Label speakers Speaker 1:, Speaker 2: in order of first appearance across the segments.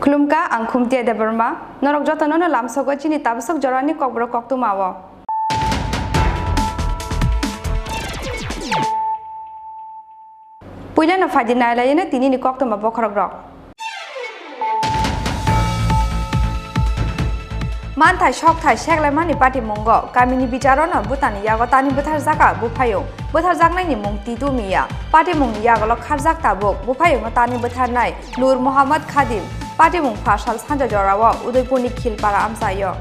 Speaker 1: Klumka ang khumtia Debbarma norok jotono no lamsogo chini tabsok jorani kokbro koktu mawo puila na fadina la yena tini ni koktu ma bokhorok rok man thai shok thai shek lai mani party mongo kamini bicharo na butani yago tani buthar jaka buphayo buthar jaknai ni mung titu miya party mung yago lo kharjak tabok buphayo no tani buthar nai Nur Muhammad Khadim Party mung Fashal Sanja Jorawa Udaipurni Khilpara Amsayo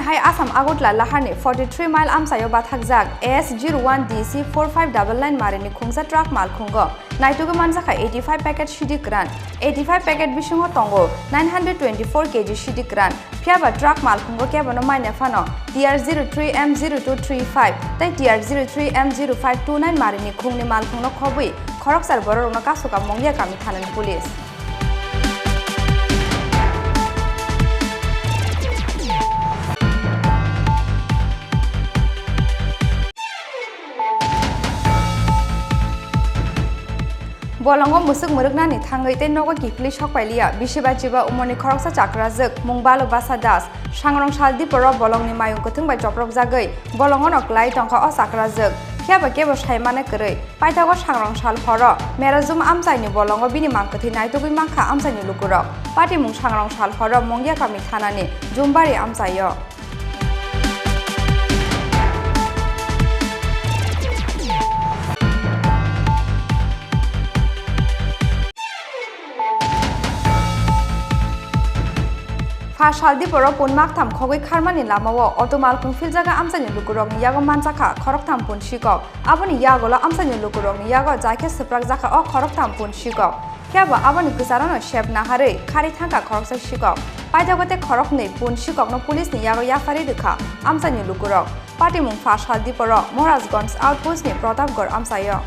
Speaker 1: Hai Assam Agutla Lahani 43 mile Amsayo Bathakjak AS01DC 4599 Marini Khungsa truck mal khungo Naitugu manjaka 85 packet shidi kran 85 packet bisungo tongo 924 kg shidi kran Piaba truck mal khungo kebano maine fano TR03M0235 tai TR03M0529 Marini khungni mal khungno khobui khoroksar bororona kasuka mongya kami thanan police Bolongo musuk murukna ni thangai te nogo kifli shokpailia bisibachiba umoni khoroksa chakrajak mungbalo basa das sangrong saldi poro bolongni mayung kothung bai choprok jagai bolongo no klai tongkha o chakrajak phiaba kebo saimane korei paithago sangrong sal horo merazum amsaini bolongo bini mangkothi naitugui mangkha amsaini lukurok party mung sangrong sal horo mongya kami thanani jumbari amsayo Fashaldi poro punmak tham khogoi kharmani lamawo automal kung filjaga amsani lukurok ni yago manchaka khorok tham pun shikok aboni yagola amsani lukurok ni yago jaike seprak jaka o khorok tham pun shikok kyaba aboni kusarano shep na hare khari thangka khorok sa shikok paijagote khorok nei pun shikok no police ni yago yafari dikha amsani lukurok party mung Fashaldi poro Morazganj outpost ni Pratapgarh amsayo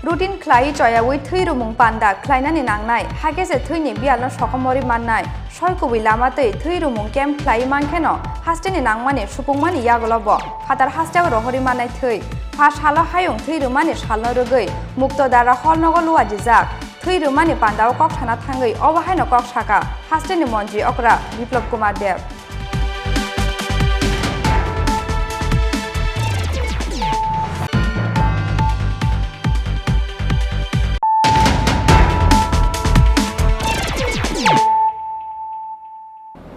Speaker 1: Routine klai choya wi thui rumung panda klainani nangnai hagese thui ni bialno sokomori mannai soikubi lama tei thui rumung kem klai mankheno hasteni nangmani supungmani yagolobo fatar hastego rohori manai thui Fashalo hayung thui rumani salno rugoi mukto dara holnogo luaji jak thui rumani pandao kok thana thangai obahaino kok saka hasteni monji okra Biplop Kumar Dev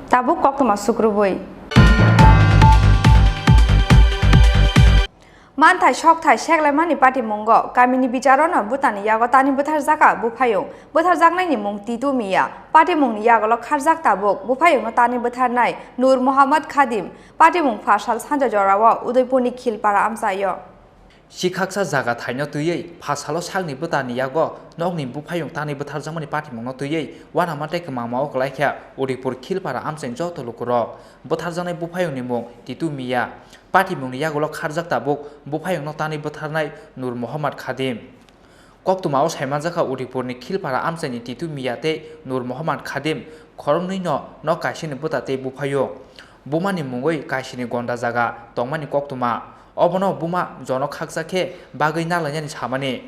Speaker 1: Tabuk kok masuk ruboi. Man thai shok thai shek lai mani party mongo kamini bicharo na butani yago tani buthar jaka buphayo buthar jaknai ni mung titu miya party mung ni yago lo kharjak tabuk buphayo no tani buthar nai Nur Muhammad Khadim party mung Fashal Sanja Jorawa Udaipurni Khilpara amsayo
Speaker 2: Shikaksa jaga thaino tuyei Fashalo sakni butani yago nokni buphayo tani buthar jakmani party mungno tuyei wana mate kmangmao klaikha Udaipur Khilpara amsain joto lukurok buthar jaknai buphayo ni mung titu miya party mungni yagolo kharjak tabuk buphayo no tani butharnai Nur Muhammad Khadim koktumao saimanjaka Udaipurni Khilpara amsaini titu miyate Nur Muhammad Khadim khorongni no kaisini butate buphayo bumani mungoi kaisini gonda jaga tongmani koktuma obono buma jono khaksakhe bagoi nalanyani samani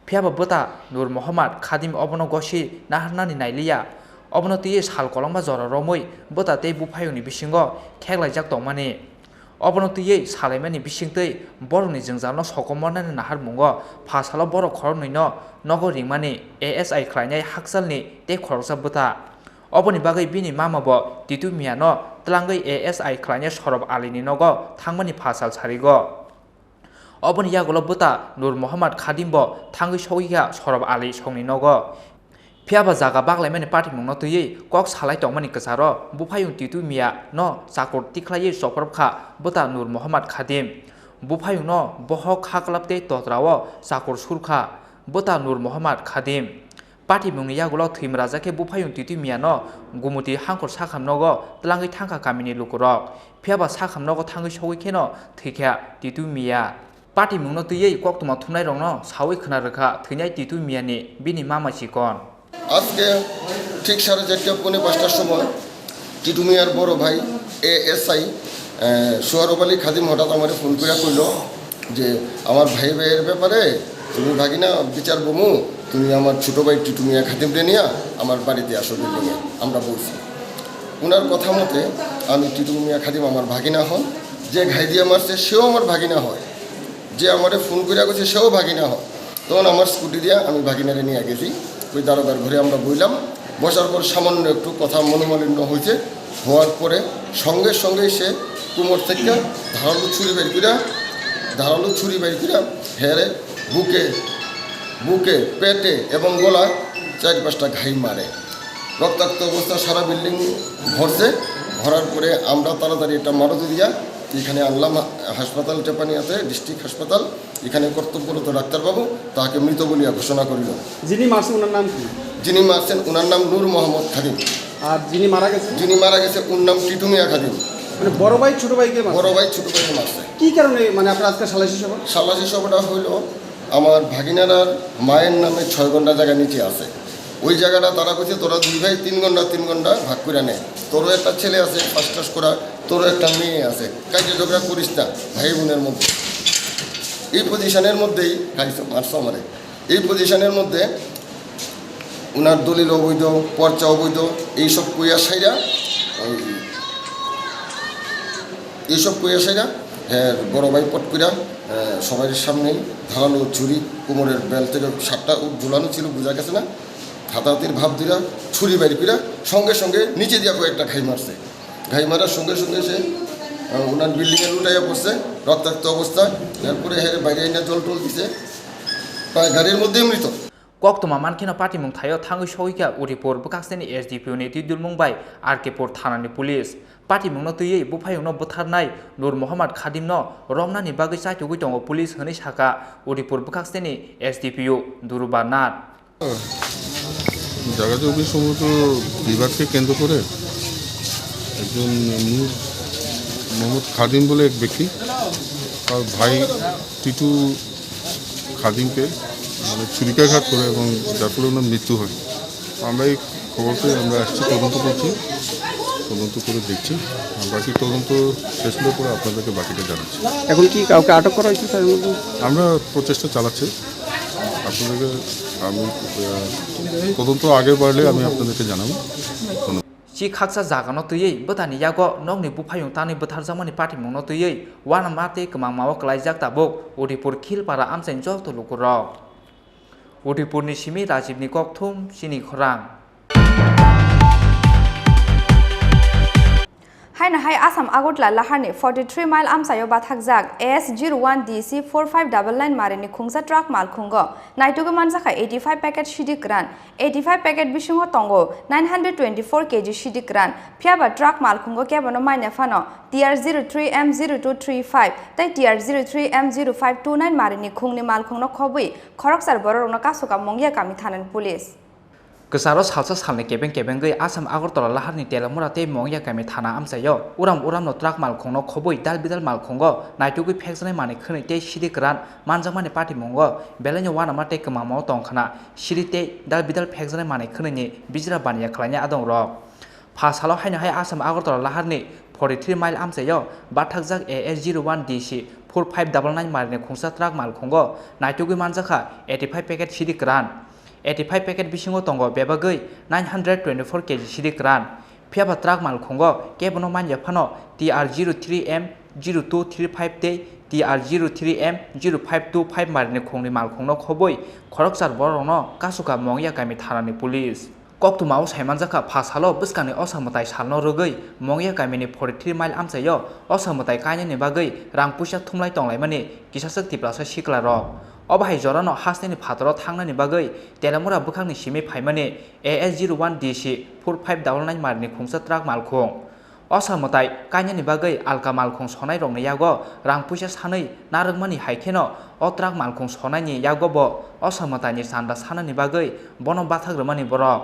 Speaker 2: Phiaba bota Nur Muhammad Khadim obono gosi naharnani nailiya obono tuye sal kolongba jora romoi bota tei bufayungni bisingo kheklaijak tongmani obono tuye salaimani bisingtei borokni jingjalno sokomornani naharmungo phasalo borok khoroknui no nogo ringmani ASI khlainai haksalni tei khoroksa bota oboni bagai bini mama bo titu miano tlangai ASI khlainai sorob alini nogo thangmani phasal sarigo oboni yagulo bota Nur Muhammad Khadim bo thangai sogiya sorob ali songni nogo phiaba jaga baglaimani patimung no tuye kok salai tongmani kesaro bufayung titu mia no sakor tiklai soprobkha bota Nur Muhammad Khadim bufayung no bohok khaklapte totrawo sakor surkha bota Nur Muhammad Khadim patimung yagulo thimrajake bufayung titu mia no gumuti hangkor sakham nogo tlangai thangka kamini lukurok phiaba sakham nogo thangai sogoi kheno thikha titu mia patimung no tuye kok tuma thumnai rong no sawi khna rakha thynai titu mia ni bini mama sikon
Speaker 3: আজকে ঠিক 4:30-5টার সময় টিটু মিয়ার বড় ভাই ASI Sohrab Ali খাদিম হঠাৎ আমার phone করে কইল যে আমার ভাইয়ের ব্যাপারে তুমি ভাগিনা বিচার বমু তুমি আমার ছোট ভাই টিটু মিয়া খাদিমরে নিয়ে আমার বাড়িতে আসো বিল্ডিংয়ে আমরা বলছি ওনার কথা মতে আমি টিটু মিয়া খাদিম আমার ভাগিনা হন যে ঘাই দিয়ে মারছে সেও আমার ভাগিনা হয় যে আমারে ফোন করে গেছে সেও ভাগিনা হয় তখন আমার স্কুটি দিয়ে আমি ভাগিনারে নিয়ে গেছি ওই দারোগার ঘরে আমরা বইলাম বসার পর সামান্য একটু কথা মনোমালিন্য হয়েছে হওয়ার পরে সঙ্গে সঙ্গেই সে কোমর থেকে ধারালো ছুরি বের করে হেরে বুকে পেটে এবং গলায় 4-5টা ঘাই মারে রক্তাক্ত অবস্থা সারা বিল্ডিং ভরার পরে আমরা তাড়াতাড়ি এটা মারুতি দিয়া এখানে আনলাম হাসপাতাল টেপানিয়াতে ডিস্ট্রিক্ট হাসপাতাল এখানে কর্তব্যরত ডাক্তারবাবু তাকে মৃত বলিয়া ঘোষণা করিল
Speaker 4: যিনি মারছেন ওনার নাম কি
Speaker 3: যিনি মারছেন ওনার নাম নূর মোহাম্মদ খাদিম
Speaker 4: আর যিনি মারা গেছে
Speaker 3: ওর নাম টিটু মিয়া খাদিম
Speaker 4: মানে বড় ভাই ছোট ভাইকে
Speaker 3: মারছে
Speaker 4: কি কারণে মানে আপনার আজকে
Speaker 3: সালাসি সভাটা হইল আমার ভাগিনারার মায়ের নামে 6 ঘন্টা জায়গা নিচে আছে ওই জায়গাটা তারা কইছে তোরা 2 ভাই 3 ঘন্টা ভাগ করে নেয় তোরও একটা ছেলে আছে ফার্স্ট ক্লাস করা তোরও একটা মেয়ে আছে কাজে ঝগড়া করিস না ভাই বোনের মধ্যে এই পজিশনের মধ্যেই খাইছো মারছো আমারে এই পজিশনের মধ্যে ওনার দলিল অবৈধ পর্চা অবৈধ এইসব কইয়া সাইরা হ্যাঁ বড় ভাই পট কইরা সবার সামনেই ধারালো ছুরি কোমরের বেল থেকে 7টা ঝুলানো ছিল বোঝা গেছে না হাতাহাতির ভাব দিলা ছুরি বাইর কইরা সঙ্গে সঙ্গে নিচে দিয়া কয়েকটা ঘাই মারার সঙ্গে সঙ্গে সে ওনার বিল্ডিংয়ে লুটাইয়া পড়ছে রক্তাক্ত অবস্থা এরপরে হেরে বাইরে এনে জল টল দিছে প্রায় গাড়ির মধ্যে মৃত
Speaker 2: Koktoma mankina patimung thayo thangai soika uripor bukakseni SDPO ni tidulmung bai RK-por thanani police patimung no tuyei bufayung no butharnai Nur Muhammad Khadim no romnani bagai chaitugui tongo police hini saka uripor bukakseni SDPO Durubanat
Speaker 5: জায়গাটা অবশ্যই সম্ভবত বিভাগকে কেন্দ্র করে একজন নূর মোহাম্মদ খাদিম বলে এক ব্যক্তি তার ভাই টিটু খাদিমকে মানে ছুরিকাঘাত করে এবং যার ফলে ওনার মৃত্যু হয় আমরা এই খবর পেয়ে আমরা আসছি তদন্ত করছি তদন্ত করে দেখছি বাকি তদন্ত শেষ হলে পরে আপনাদেরকে বাকিটা জানাচ্ছি
Speaker 4: এখন কি কাউকে আটক করা হয়েছে তার মধ্যে
Speaker 5: আমরা প্রচেষ্টা চালাচ্ছি আপনাদেরকে আমি তদন্ত আগে বাড়লে আমি আপনাদেরকে জানাবো
Speaker 2: si khaksa jaga no tuyei botani yago nokni bufayung tani botharjamani patimung no tuyei wana mate kemangmao klaijak tabok Udipur khilpara amchain jokto lukurok Udipur ni simi Rajiv ni kokthum Chini Khorang
Speaker 1: Haina hai Assam Agotla Laharni 43 mile amsayo bathakjak AS01DC 4599 marini khungsa truck mal khungo naitugo manjaka 85 packet shidi gran 85 packet bisingo tongo 924 kg shidi gran phiaba truck mal khungo kebono maine fano TR03M0235 tai TR03M0529 marini khungni mal khungno khobui khoroksar bororno kasuka mongya kami thanan police
Speaker 2: Kesaro salsa salne kebeng gei Assam Agartala laharni telamura te mongya kami thana amsayo uram no truck mal khongno khoboi dalbidal mal khongo naitugui phekjane mane khwnai te shidi gran manjamani party mongo belanya wana mate kemamao tongkhana shidi te dalbidal phekjane mane khwnai ni bijra baniya khlanya adong rok Phasalo haina hai Assam Agartala laharni 43 mile आमसायाव बाथाकजाक AS01DC 4599 मारिनि खुंसा truck मालखंगो नायटुगै मानजाखा 85 packet सिदिक रान 85 packet बिसिङाव दङ बेबागै 924 केजि सिदिक रान फियाबा ट्राक मालखंगो केबनो मानजाफानो TR03M 0235 te TR03M 0525 मारिनि खुंनि मालखंनो खबै खरकसार बरनो कासुका मंगिया गामि थानानि पुलिस कक्तुमाव साइमानजाखा फासालो बिस्कानि असमताय सालनो रोगै मंगिया गामिनि 43 माइल आमसायाव असमताय कायनानि बागै रां पुइसा थुमलाय तंलायमानि किसासक तिप्लासा सिक्लारो अबाहाय जरानो हास्टेनि फातरो थांनानि बागै तेलामुरा बुखांनि सिमि फाइमानि AS01DC 4599 मारिनि खुंसा ट्राक मालखं असमताय कायनानि बागै आलका मालखं सनाय रंनि यागो रां पुइसा सानै नारगमानि हाइखेनो अ ट्राक मालखं सनायनि यागोबो असमतायनि सान्दा सानानि बागै बनो बाथाग्रमानि बरक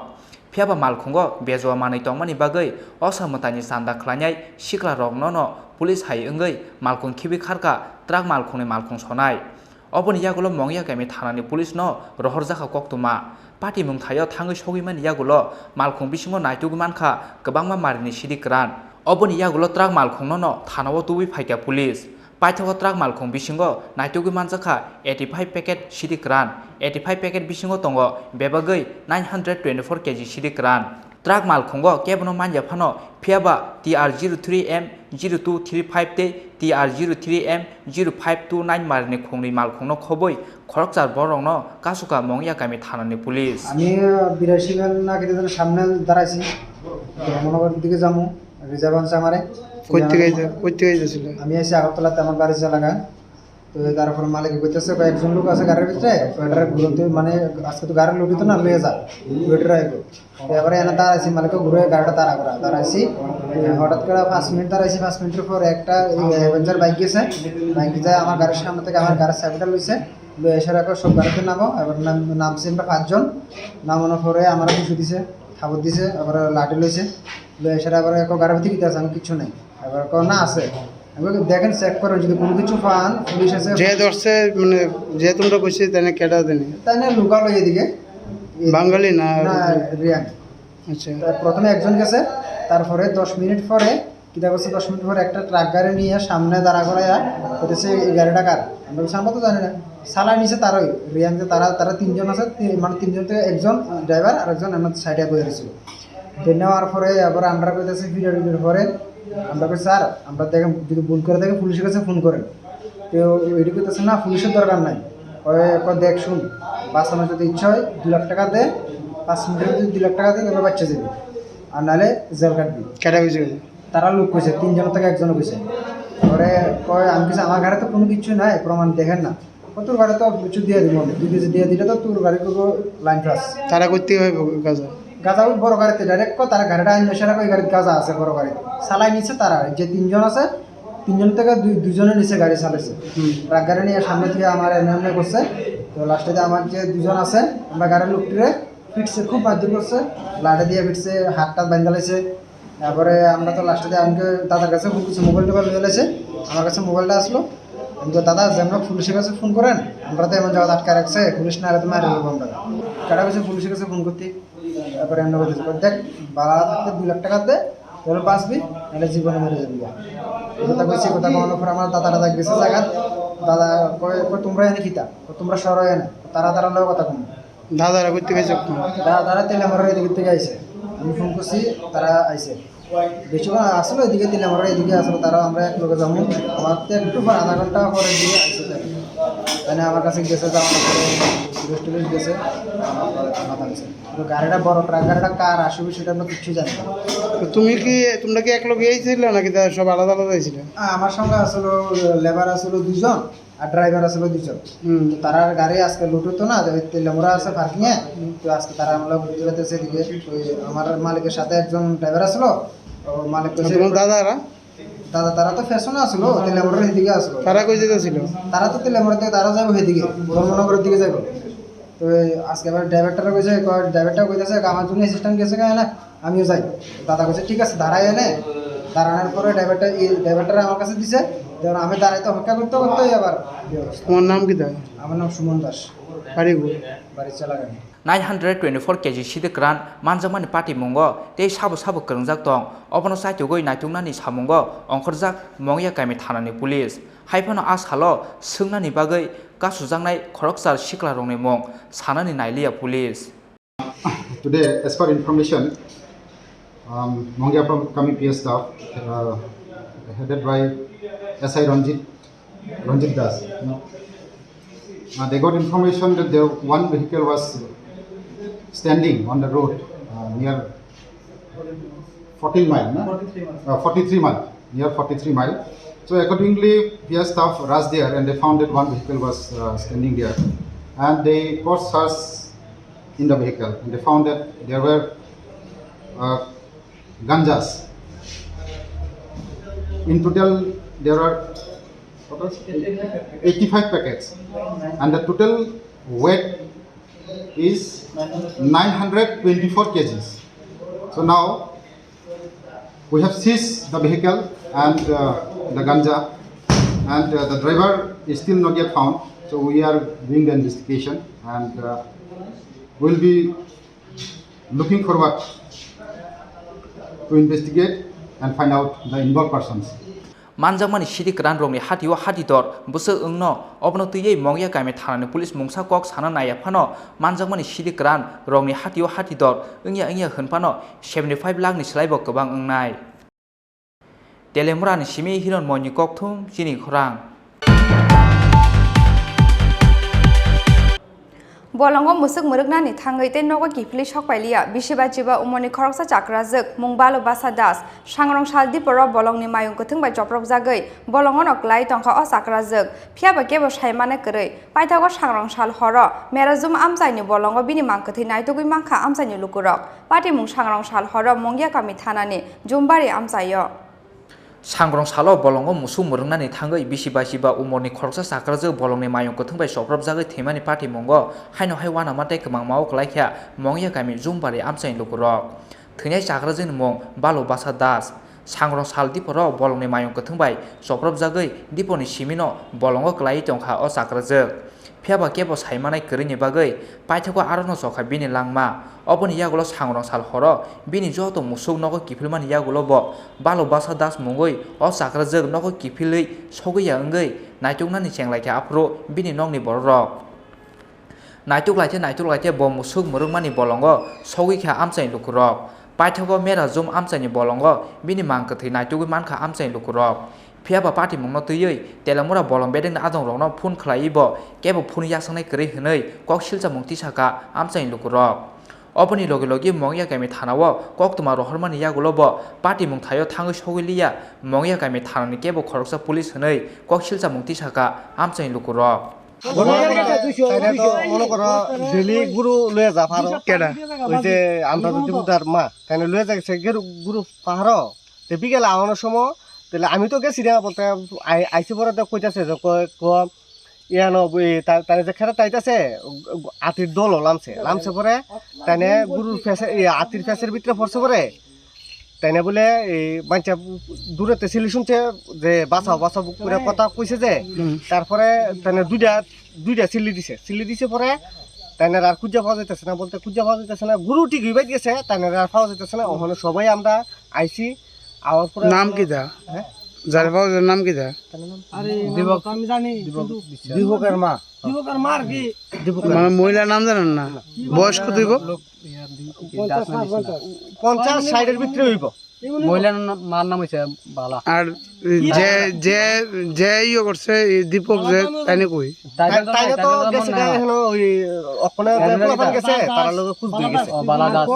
Speaker 2: फियाबा मालखंगो बेजवा मानै तंमानि बागै असमतायनि सान्दा ख्लायनाय सिक्ला रंनो पुलिस हाय ओंगै मालखं खिबि खारका ट्राक मालखंनि मालखं सनाय अबनि यागुलो मंगिया गामि थानानि पुलिस न रहरजाखा कक्तुमा पार्टी मुंथायो थाङै सगैमानि यागुलो मालखं बिसिङो नायटुगै मानखा गोबांमा मारिनि सिदिक रान अबनि यागुलो ट्राक मालखंनो न थानाव तुबि फाइका पुलिस पाइथागो ट्राक मालखं बिसिङो नायटुगै मानजाखा 85 पेकेट सिदिक रान 85 पेकेट बिसिङो दङ बेबागै 924 केजि सिदिक रान ट्राक मालखंगो केबनो मानजाफानो फियाबा TR03M 0235 te TR03M 0529 मारिनि खुंनि मालखंनो खबै खरकसार बरंनो कासुका मंगिया गामि थानानि पुलिस
Speaker 6: আমি বিরাশিগাল না কেটে সামনে দাঁড়াইছি ধর্মনগর দিকে যাবো রিজার্ভ আনছে আমারে
Speaker 4: কইতে গেছিল
Speaker 6: আমি এসে আগরতলাতে আমার বাড়ির এলাকা তো তারপর মালিক কইতেছে কয়েকজন লোক আছে গাড়ির ভিতরে ওইটার ঘুরতে মানে আজকে তো গাড়ি লুটি তো না লয়ে যা ওইটার আইব এবারে এনে দাঁড়াইছি মালিক ঘুরে গাড়িটা তাড়া করা দাঁড়াইছি হঠাৎ করে 5 মিনিট দাঁড়াইছি 5 মিনিটের পর একটা অ্যাভেঞ্জার বাইক গেছে বাইক যায় আমার গাড়ির সামনে থেকে আমার গাড়ির সাইডটা লইছে এসে রাখো সব গাড়িতে নামো এবার নামছি আমরা 5 জন নামানোর পরে আমার কিছু দিছে খাবার দিছে আবার লাঠি লইছে এসে আবার গাড়ির ভিতরে দিতে আছে আমি কিছু নেই এবার না আছে দেখেন চেক করেন যদি কোনো কিছু পান পুলিশ আছে
Speaker 4: যে ধরছে মানে যে তোমরা কইছে তানে কেডা দেনি
Speaker 6: তাই না লুকালো এদিকে
Speaker 4: বাঙালি না
Speaker 6: রিয়াং
Speaker 4: আচ্ছা
Speaker 6: প্রথমে একজন গেছে তারপরে 10 মিনিট পরে কিটা করছে 10 মিনিট পরে একটা ট্রাক গাড়ি নিয়ে সামনে দাঁড়া করাইয়া বলতেছে এই গাড়িটা কার আমরা তো জানি না সালা নিচে তারই রিয়াং যে তারা তিনজন আছে মানে তিনজন থেকে একজন ড্রাইভার আর একজন আমার সাইডে বসে ছিল নেওয়ার পরে আবার আমরা কইতেছি ভিডিওর পরে আমরা কই স্যার আমরা দেখেন যদি ভুল করে দেখে পুলিশের কাছে ফোন করেন তো এটি কইতেছে না পুলিশের দরকার নাই দেখ শুন বাঁচানোর যদি ইচ্ছা হয় 2 লাখ টাকা দে 5 মিনিটের যদি 2 লাখ টাকা দিই তাহলে বাচ্চা যাবে আর নাহলে জেল কাটবি
Speaker 4: কেডা কইছে
Speaker 6: তারা লোক কইছে তিনজনের থেকে একজন কইছে পরে কয় আমি কিছু আমার গাড়িতে কোনো কিছু নাই প্রমাণ দেখেন না তোর গাড়ি তো কিছু দিয়ে দিব আমি 2 কেজি দিয়ে দিলে তো তোর গাড়ি করবো লাইন ক্লাস
Speaker 4: তারা করতে হবে কাজ
Speaker 6: গাঁজা বড় গাড়িতে ডাইরেক্ট তারা গাড়িটা আইন নেশারা ওই গাড়িতে গাঁজা আছে বড় গাড়ি চালাই নিচ্ছে তারা যে তিনজন আছে তিনজন থেকে দুজনের নিচে গাড়ি চালাইছে ট্রাক গাড়ি নিয়ে সামনে থেকে আমার এমনি করছে তো লাস্টে আমার যে দুজন আছে আমরা গাড়ির লোকটিরে ফিটছে খুব মারধর করছে লাঠি দিয়ে ফিটছে হাতটা বাঙ্গালাইছে তারপরে আমরা তো লাস্টে আমাকে দাদার কাছে ফোন করছি মোবাইল টোবাইল নিয়ে এসে আমার কাছে মোবাইলটা আসলো আমি তো দাদা যে আমরা পুলিশের কাছে ফোন করেন আমরা তো এমন জায়গা আটকা রাখছে পুলিশ না তো মারে দেবো আমরা কাটা কাছে পুলিশের কাছে ফোন করতে তারপরে আমরা বলতেছি দেখ বাড়া থাকতে 2 লাখ টাকা দে তাহলে বাঁচবি নাহলে জীবনে মেরে যাবি কথা কইছি কথা কমানোর পর আমার দাদা গেছে জায়গা দাদা কয় তোমরা এনে খিতা তোমরা সরো এনে তারা লোক কথা কম
Speaker 4: দাদারা করতে গেছে
Speaker 6: দাদা তেলে আমার এদিকে থেকে আইছে আমি ফোন করছি তারা আইছে বেশিক্ষণ আসলো এদিকে তেলে আমার এদিকে আসলো তারা আমরা এক লোকে যাবো আমার তো একটু পর আধা ঘন্টা পরে দিয়ে আইসে তাই আমার কাছে গেছে যাওয়ার পরে টুরিস্ট গেছে মাথা গেছে তো গাড়িটা বড় ট্রাক গাড়িটা কার আসবে সেটা আমরা কিচ্ছু জানি না
Speaker 4: তোমরা কি এক লোক গিয়েছিল নাকি সব আলাদা আলাদা হয়েছিল
Speaker 6: আমার সঙ্গে আসলো লেবার আসলো 2 জন আর ড্রাইভার আসলো 2 জন তারা গাড়ি আজকে লুট হতো না তেলেমরা আছে পার্কিংয়ে তো আজকে তারা আমরা ঘুরতে যেতেছে এদিকে আমার মালিকের সাথে একজন ড্রাইভার আসলো মালিক দাদা তারা তো ফ্যাশনে আসলো তেলেমরার এদিকে আসলো
Speaker 4: তারা কই যেতেছিল
Speaker 6: তারা তো তেলেমরা থেকে তারা যাবো এদিকে ধর্মনগরের দিকে যাবো তো আজকে আবার ড্রাইভারটা কইছে আমার জন্য অ্যাসিস্ট্যান্ট গেছে না আমিও যাই দাদা কইছে ঠিক আছে দাঁড়াই এনে দাঁড়ানোর পরে ড্রাইভারটা আমার কাছে দিছে, যেমন আমি দাঁড়াইতে অপেক্ষা করতে করতেই আবার
Speaker 4: তোমার নাম কি তাই?
Speaker 6: আমার নাম সুমন দাস,
Speaker 4: বাড়ি
Speaker 6: বাড়ি চালাগানি।
Speaker 2: 924 কেজি সিদে গ্রান मानजामानि पार्टी मंगो ते साबो साबो करंजाक दं अबनो साइतुगै नायथुंनानि सामुंगो अंखरजाक मंगिया गामि थानानि पुलिस हाइफानो आसालो सोंनानि बागै गासुजांनाय खरकसार सिख्ला रंनि मं सानानि नायलिया police.
Speaker 7: Today, as per information, Mongia Kami PS staff, headed by SI Ranjit Das, they got information that there one vehicle was standing on the road near 14 mile, 43 mile, near 43 mile. So accordingly, PS staff rushed there and they found that one vehicle was standing there, and they got search in the vehicle and they found that there were ganjas. In total, there are 85 packets, and the total weight is 924 kgs. So now we have seized the vehicle and the ganja, and the driver is still not yet found. So we are doing the investigation, and we'll be looking forward to investigate and find out the involved persons.
Speaker 2: मानजामानि सिदि ग्रान रंनि हातियो हातिदर बुसो ओंनो अबनो तुयै मंगिया गामि थानानि पुलिस मुंसा कक साना नायाफानो मानजामानि सिदि ग्रान रंनि हातियो हातिदर ओंया होनफानो 75 लाखनि स्लाइबो गोबां ओंनाय तेलेमुरानि सिमि हिरन मनि ककथुम चिनि खरां
Speaker 1: बलंगो मुसुक मुरुगनानि थाङै ते नगो किफली सकपाइलिया बिसिबाजिबा उमनि खरकसा चाक्राजोक मुंबालो बासा दास सांग्रं सालदि पर बलंगनि मायुं गथुं बाय जप्रक जागै बलंगो नक्लाय टंखा अ चाक्राजोक फियाबा केबो सायमाने करै पाइथागो सांग्रं साल हर मेराजुम आमसाइनि बलंगो बिनि मांकथै नायतुगै मांखा आमसाइनि लुकुरक पाटी मुं सांग्रं साल हर मंगिया गामि थानानि जुमबारि आमसायो
Speaker 2: सांग्रं सालो बलंगो मुसु मुरुंनानि थाङै बिसिबाजिबा उमरनि खरकसा चाक्राजोक बलंगनि मायुं गथुं बाय सप्रब जागै थेमानि पार्टी मंगो हाइनो हाइ वाना माते गोबां माव गलायख्या मंगिया गामि जुमबारि आमसाइनि लुकुरक थैनाय चाक्राजोनि मं बालो बासा दास सांग्रं साल दिपरो बलंगनि मायुं गथुं बाय सप्रब जागै दिपनि सिमिनो बलंगो गलाय टंखा अ चाक्राजोक फियाबा केबो सायमानाय करिनि बागै पाइथागो आरोनो जखा बिनि लांमा अबनि यागुलो सांग्रं साल हर बिनि जत मुसुक नगो किफिलमानि यागुलो ब बालो बासा दास मुंगै अ चाक्राजोक नगो किफिलै सगैया ओंगै नायतुगनानि चेंलायखे आफ्रो बिनि नंनि बररक नायतुगलायथे ब मुसुक मुरुंमानि बलंगो सगैखे आमसाइनि लुकुरक पाइथागो मेराजुम आमसाइनि बलंगो बिनि मांकथै नायतुगै मानखा आमसाइनि लुकुरक फियाबा पार्टी मंगनो तुयै तेलामुरा बलं बेदें आदं रंनो फुन खलाइबो केबो फुन यासंनाय करै हनै कक सिलजा मुंति साका आमसाइनि लुकुरक अबनि लगे लगे मंगिया गामि थानाव कक्तमा रहरमानि यागुलोबो पार्टी मुं थायो थाङै सगैलिया मंगिया गामि थानानि केबो खरकसा पुलिस हनै कक सिलजा मुंति साका आमसाइनि लुकुरक
Speaker 8: মনে করো ডেলি গুরু লয়ে যা পারো কেডা ওই যে আমরা যদি উদার মা তাই লয়ে যাচ্ছে গুরু পাহাড় বিকেলে আওয়ানোর সময় তাহলে আমি তো গেছি না বলতে আইসি পরে তো কইতাছে যে ইয়ানো তাই যে খেলা তাইতাছে আতির দল লামছে পরে তাইনে গুরুর ফেসে আতির ফেসের ভিতরে পড়ছে পরে তাইনে বলে এই বাচ্চা দূরেতে ছিলি শুনছে যে বাঁচাও করে কথা কইছে যে তারপরে তাইনে দুইটা চিল্লি দিছে পরে তাইনে আর খুঁজা পাওয়া যাইতেছে না বলতে খুঁজা পাওয়া যাইতেছে না গুরু ঠিক হইবাই গেছে তাইনে আর পাওয়া যাইতেছে না ওখানে সবাই আমরা আইসি আওয়ার পরে
Speaker 4: নাম কি দা যার বাবার নাম কি দা
Speaker 8: আরে দিবক আমি জানি দিবকের মা আর কি
Speaker 4: মানে মহিলার নাম জানেন না বয়স কত হইব
Speaker 8: 50-60 এর ভিতরে হইব মহিলার মার নাম হইছে বালা আর
Speaker 4: যে ইয়ে করছে দীপক যে তাইনে কই
Speaker 8: তাইলে তো গেছে এখনো ওই ওখানে পোলাপান গেছে তারা লোক খুঁজ দিয়ে গেছে বালা দাস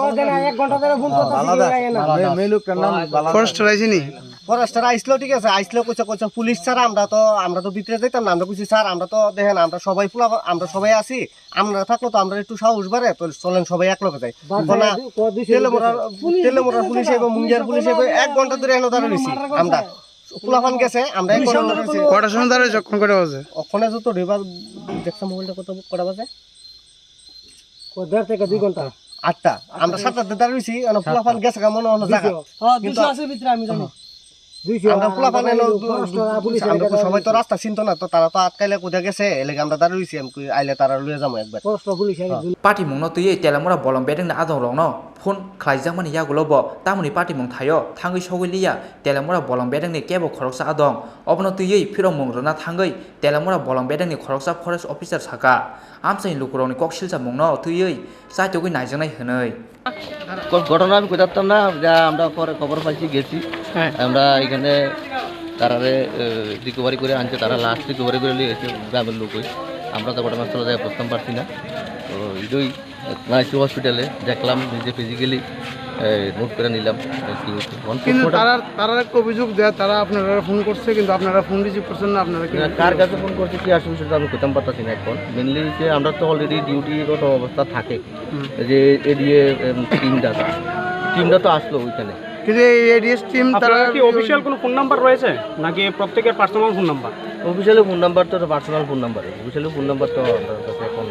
Speaker 8: 1 ঘন্টা ধরে ফোন করতেছি মেলুকের নাম বালা
Speaker 4: ফরেস্টার আইছিনি
Speaker 8: ফরেস্টার আইসলো ঠিক আছে আইসলো কইছে পুলিশ স্যার আমরা তো ভিতরে যাইতাম না আমরা কইছি স্যার আমরা তো দেখেন আমরা সবাই আছি আমরা থাকলো তো আমরা একটু সাহস বাড়ে তো চলেন সবাই এক লগে যাই তেলেমোড়ার পুলিশ এবং মুঙ্গিয়ার পুলিশ 1 ঘন্টা ধরে এনে দাঁড়িয়ে রইছি আমরা পোলাপান গেছে আমরা 1 ঘন্টা ধরে রইছি
Speaker 4: কটার সময় দাঁড়িয়ে যখন করে বাজে
Speaker 8: ওখানে যত রেবা দেখছ মোবাইলটা কটা বাজে 1.5 থেকে 2 ঘন্টা 8টা আমরা 7টা দাঁড়িয়ে রইছি আর পোলাপান গেছে কেমন অন্য জায়গা কিন্তু আছে ভিতরে আমি জানি আমরা পোলা পানে আমরা সবাই তো রাস্তা চিনতো না তো তারা তো আটকাইলে কোথায় গেছে এলাকা আমরা তারা রয়েছি আমি আইলে তারা লুয়ে যাবো একবার
Speaker 2: পার্টি মুংনো তুই তেলামরা বলম বেদেং আদং রং ন ফোন খাইজাকমানি ইয়াগুলো ব তামনি পার্টি মুং থাयो थांगै सगैलिया तेलामरा बलम बेदेंनि केबो खरकसा आदं अबनो तुयै फिरं मुंग्रना थांगै तेलामरा बलम बेदेंनि खरकसा फरेस्ट अफिसार साका आमसाइन लुकुरंनि ककसिलसा मुंनो तुयै साइतोगै नायजोंनाय होनै
Speaker 9: ঘটনা আমি কোথাতাম না যা আমরা পরে খবর পাইছি গেছি আমরা এখানে তারারে রিকভারি করে আনছে তারা লাস্ট রিকভারি করে নিয়ে গেছে গ্রামের লোকই আমরা তো ঘটনাস্থলে যাই বুঝতাম পারছি না তো এটাই নাইসি হসপিটালে দেখলাম নিজে ফিজিক্যালি নোট করে নিলাম কি হচ্ছে
Speaker 4: কিন্তু তারা একটা অভিযোগ দেয় তারা আপনারা ফোন করছে কিন্তু আপনারা ফোন রিসিভ করছেন না আপনারা
Speaker 9: কার কাছে ফোন করছে কি আসলে সেটা আমি কোথাও পারতাছি না এখন মেনলি যে আমরা তো অলরেডি ডিউটিগত অবস্থা থাকে যে এডিএ টিমটা তো আসলো ওইখানে
Speaker 4: কিন্তু এই এডিএস টিম তারা
Speaker 10: কি অফিশিয়াল কোনো ফোন নাম্বার রয়েছে নাকি প্রত্যেকের personal phone number?
Speaker 9: Officially phone number তো personal phone number officially phone number তো আমাদের কাছে এখন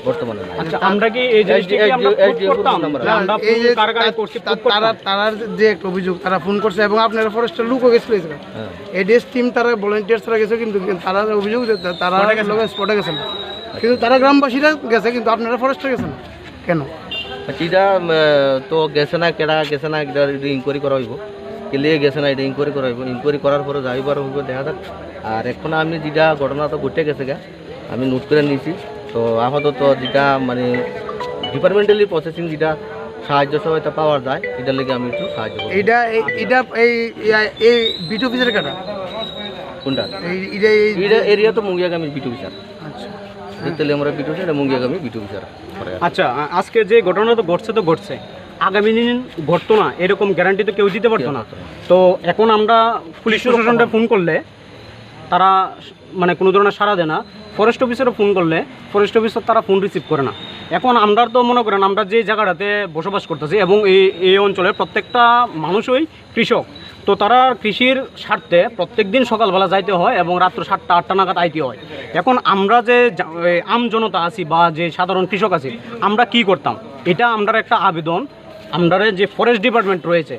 Speaker 9: বর্তমানে নাই।
Speaker 10: আচ্ছা আমরা কি এই জিনিসটি কি আমরা করতাম আমরা
Speaker 4: এই যে
Speaker 10: কারাগারে করছি
Speaker 4: তারা যে একটা অভিযোগ তারা ফোন করছে এবং আপনারা ফরেস্টের লোকও গেছিল এডিএস টিম তারা ভলান্টিয়ার্সরা গেছে কিন্তু তারা অভিযোগ তারা স্পটে গেছে না কিন্তু তারা গ্রামবাসীরা গেছে কিন্তু আপনারা ফরেস্টে গেছে না কেন?
Speaker 9: এটা তো গেছে না কেডা গেছে না এটা ইনকোয়ারি করা হইব কেলিয়ে গেছে না এটা ইনকোয়ারি করা হইব ইনকোয়ারি করার পরে যাইবার হইব দেখা যাক। আর এখন আমি যেটা ঘটনা তো ঘটে গেছে গা আমি নোট করে নিয়েছি তো আপাতত যেটা মানে ডিপার্টমেন্টালি প্রসেসিং যেটা সাহায্য সহায়তা পাওয়া যায় এটার লেগে আমি একটু সাহায্য করব।
Speaker 4: এটা এই বিটু অফিসার কাটা
Speaker 9: কোনটা এটা এরিয়া তো মুঙ্গিয়াগামী বিটু অফিসার। আচ্ছা তেলে আমরা বিটু অফিসার এটা মুঙ্গিয়াগামী বিটু অফিসার।
Speaker 10: আচ্ছা আজকে যে ঘটনা তো ঘটছে আগামী দিন ঘটতো না এরকম গ্যারান্টি তো কেউ দিতে পারতো না। তো এখন আমরা পুলিশ প্রশাসনটা ফোন করলে তারা মানে কোনো ধরনের সাড়া দেয় না, ফরেস্ট অফিসারও ফোন করলে ফরেস্ট অফিসার তারা ফোন রিসিভ করে না। এখন আমরা তো মনে করেন আমরা যে জায়গাটাতে বসবাস করতেছি এবং এই অঞ্চলের প্রত্যেকটা মানুষই কৃষক, তো তারা কৃষির স্বার্থে প্রত্যেক দিন সকালবেলা যাইতে হয় এবং রাত্র 7টা-8টা নাগাদ আইতে হয়। এখন আমরা যে আম জনতা আছি বা যে সাধারণ কৃষক আছি আমরা কি করতাম, এটা আমরা একটা আবেদন আমরা যে ফরেস্ট ডিপার্টমেন্ট রয়েছে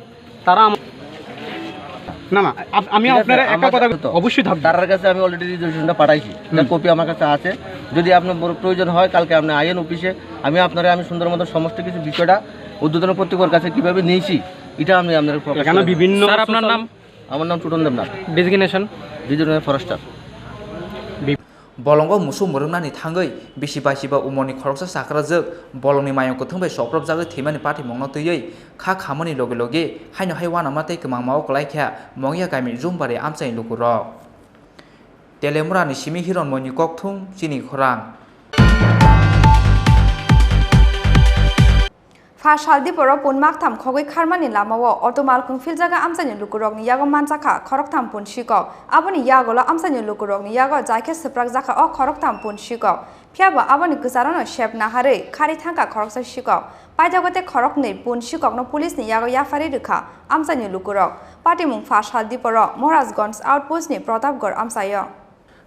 Speaker 10: তারা না না আমি আপনার একটা কথা অবশ্যই থাকবে
Speaker 9: তার কাছে আমি অলরেডি রেজুলেশনটা পাঠাইছি তার কপি আমার কাছে আছে। যদি আপনার বড় প্রয়োজন হয় কালকে আপনি আইএন অফিসে আমি সুন্দর মতো সমস্ত কিছু বিষয়টা উদ্বোধন কর্তৃপক্ষের কাছে কীভাবে নিয়েছি এটা আমি আপনার
Speaker 10: এখানে বিভিন্ন আপনার নাম
Speaker 9: আমার নাম Chutan Debnath
Speaker 10: designation
Speaker 9: regional forester.
Speaker 2: बलंग मुसु मुरुंगनानि थांगै बिसिबा उमरनि खरकसा साक्राजों बलंनि मायं कथंबाय सप्रब जागै थैमानि पार्टी मंगनो तैयै खा खामानि लगे लगे हायनो हाय वाना मातै कमां माव कलायख्या मंगिया गामि जुमबारि आमसाय लुकुरक तेलेमुरानि सिमि हिरन मनि ककथुं चिनि खरां
Speaker 1: Saldi-poro punmaktham khogoi kharmani lamao automalkung filjaga amsani lukurokni yago manjaka khoroktham punshiko aboni yagola amsani lukurokni yago jaike seprak jaka o khoroktham punshiko phiaba aboni gsarono shep nahare khari thangka khoroksa shiko paijagote khorokni punshikokno pulisni yago yafari rikha amsani lukurok patimung Saldi-poro Morazganj outpost ni Pratapgarh amsayo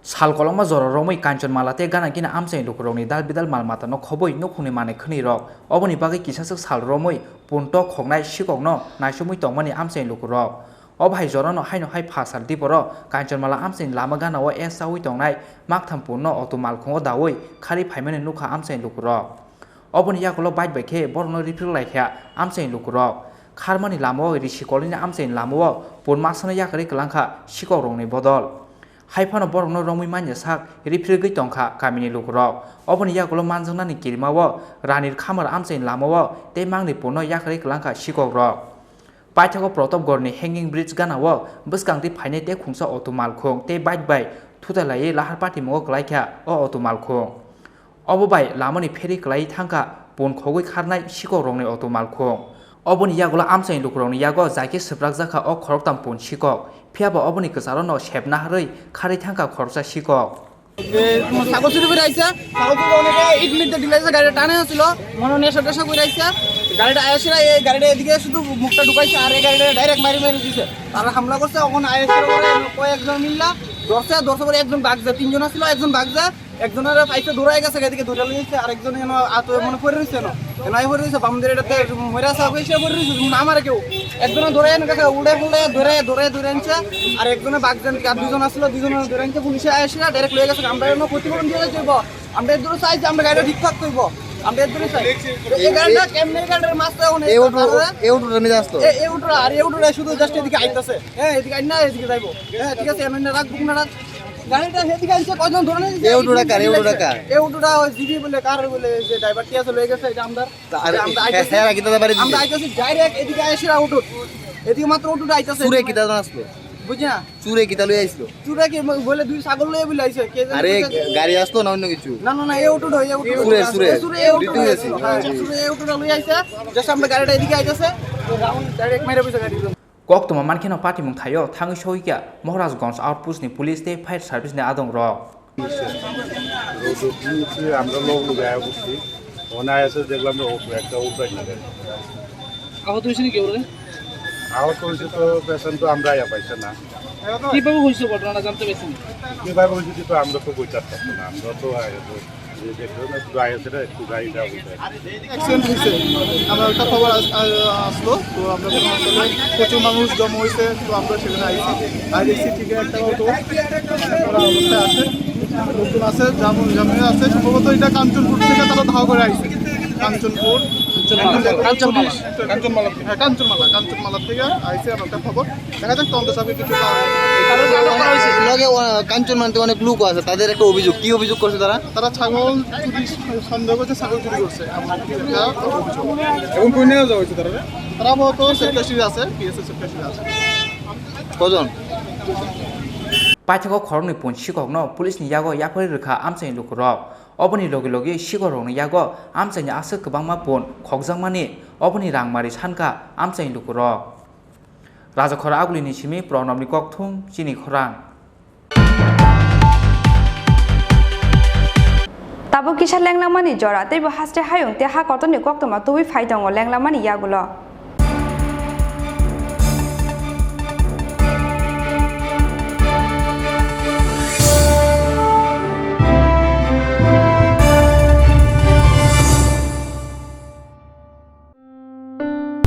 Speaker 2: सालकलमा जर रमै काञ्चन मालाते गाना किना आमसाय लुकुरंनि दाल बिदाल मालमाता न खबै नखुनि माने खनि रक अबनि बागै किसासक साल रमै पुन्ट खगनाय सिककनो नायसुमै तंमानि आमसाय लुकुरक अभाय जरनो हायनो हाय Saldi-poro काञ्चन माला आमसाय लामा गानाव एसावै तंनाय माखथाम पुन्न अतो मालखंगो दावै खारि फायमाने नुखा आमसाय लुकुरक अबनि यागलो बाइट बायखे बरनो रिफिल लायख्या आमसाय लुकुरक खारमानि लामाव रिसिकलिनि आमसाय लामाव पुनमासना याकरि कलांखा सिकक रंनि बदल हाइफानो बरनो रमै मान्य साक रिफ्रिगै तंखा गामिनि लुकुरक अबनि यागलो मानजोंनानि किरिमाव रानिर खामर आमसाय लामाव ते मांनि पुनो याकरि कलांखा सिकक रक पाइथागो प्रतापगढ़नि हेंगिं ब्रिज गानाव बसकांति फाइनाय ते खुंसा अटो मालखुं ते बाइट बाय थुतालायै लाहार पार्टी मग कलायख्या अ अटो मालखुं अबबाय लामानि फेरि कलाय थांखा पुन खगै खारनाय सिकक रंनि अटो मालखुं अबनि यागलो आमसाय लुकुरंनि यागो जायके सप्राक जाखा अ खरकथाम पुन सिकक फियाबा अबनि गसारनो शेबना हरै खारै थांखा खरसा सिकक
Speaker 11: ছাগল চুরি করে আইছে ছাগল চুরি অনেকে ইট মিট দিলাইছে গাড়ি টানে ছিল মনে এসে করে আইছে গাড়িটা আইছে এই গাড়িটা এদিকে শুধু মুখটা ঢুকাইছে আর এই গাড়িটা ডাইরেক্ট মারি দিছে তারা হামলা করছে ওখানে আইছে কয়েকজন মিল্লা ধরছে পরে একজন বাগজা, তিনজন আসছিল, একজন বাগজা, একজনের পাইছে দৌড়াই গেছে, এদিকে দৌড়া লইছে, আরেকজন এনে মনে পড়ে রয়েছে এনাই পড়ে রয়েছে, বামদের এটাতে মরা সা হয়েছে পড়ে রয়েছে, আমারে কেউ একজনে দৌড়াই এনে গেছে, উড়ে ধরে আনছে, আর একজনে বাগজান আর দুজন আসলো, দুজনে ধরে আনছে, পুলিশে আসে ডাইরেক্ট লয়ে গেছে। আমরা এনে ক্ষতিপূরণ দিয়ে যাইব, আমরা এর দূরে চাইছি আমরা গাড়িটা ঠিকঠাক করবো, আমরা এর দূরে চাই এই গাড়িটা কেমনে গাড়ির মাছটা এই উঠরা আর এই উঠরা শুধু জাস্ট এদিকে আইতাছে, হ্যাঁ এদিকে আইনা এদিকে যাইবো, হ্যাঁ ঠিক আছে এমনি রাখবো না রাখ গাড়িটা সেদিকে আইছে কয়জন ধরে নিয়েছে এই উঠরা ওই জিবি বলে কার বলে যে ড্রাইভারটি আছে লয়ে গেছে, এটা আমরা আইতাছি ডাইরেক্ট এদিকে আইছিরা উঠুট, এদিকে মাত্র উঠুট আইতাছে চুরে কিটা আসলো বুঝি না, চুরে কিটা লই আইছিল, চুরে কি বলে দুই ছাগল লয়ে বলে আইছে, কে জানে আরে গাড়ি আসতো না অন্য কিছু, না এই উঠুট হই চুরে এই উঠুট লই আইছে, জাস্ট আমরা গাড়িটা এদিকে আইতাছে রাউন্ড ডাইরেক্ট মেরে বসে গাড়ি
Speaker 2: Koktoma mankheno party mung thayo thangi shoika Maharajganj outpost ni police te fire service ni adong rok
Speaker 5: আমরা লোক গায়ে বসছি ওনায় এসে দেখলাম একটা উপায় না
Speaker 11: আহত হয়েছে নাকি ওরে?
Speaker 5: আহত হয়েছে তো পেশেন্ট তো আমরা পাইছে না,
Speaker 11: কিভাবে হয়েছে ঘটনা জানতে পেরেছেন?
Speaker 5: কিভাবে হয়েছে তো আমরা তো বইতে পারতাম না, আমরা তো
Speaker 11: অ্যাক্সিডেন্ট হয়েছে, আমার একটা খবর আসলো, তো আমরা প্রচুর মানুষ জমা হয়েছে, তো আমরা সেখানে আইসি থেকে একটা অটো অবস্থায় আছে, লোকজন আছে, জামিন আছে, সম্ভবত এটা কাঞ্চনপুর থেকে তারা ধাওয়া করে আইসে, কাঞ্চনমালা থেকে আইসে আমার একটা খবর, দেখা যাক তন্ত্র সাহেব কিছু
Speaker 8: কাঞ্চনমালাতে অনেক লোক আছে, তাদের একটা অভিযোগ, কি অভিযোগ করছে
Speaker 11: তারা ছাগল চুরি সন্দেহ করছে, ছাগল চুরি করছে, এবং কই নিয়ে যাওয়া হয়েছে তারা বহুত সেক্রেটারি আছে, পিএসএ সেক্রেটারি আছে
Speaker 8: কজন
Speaker 2: Paithako khorong ni pon sikok no police ni yago yapari rikha amchai lukurok oboni logi logi sikorong ni yago amchai ni asuk kwbangma pon khokjangmani oboni rangmari sanka amchai lukurok Raja Khora aguli ni simi pronom ni kokthung Chini Khorang
Speaker 1: Tabo kisha lenglamani jora tebo haste hayong te ha kotoni koktoma tuwi phaidongo lenglamani yagulo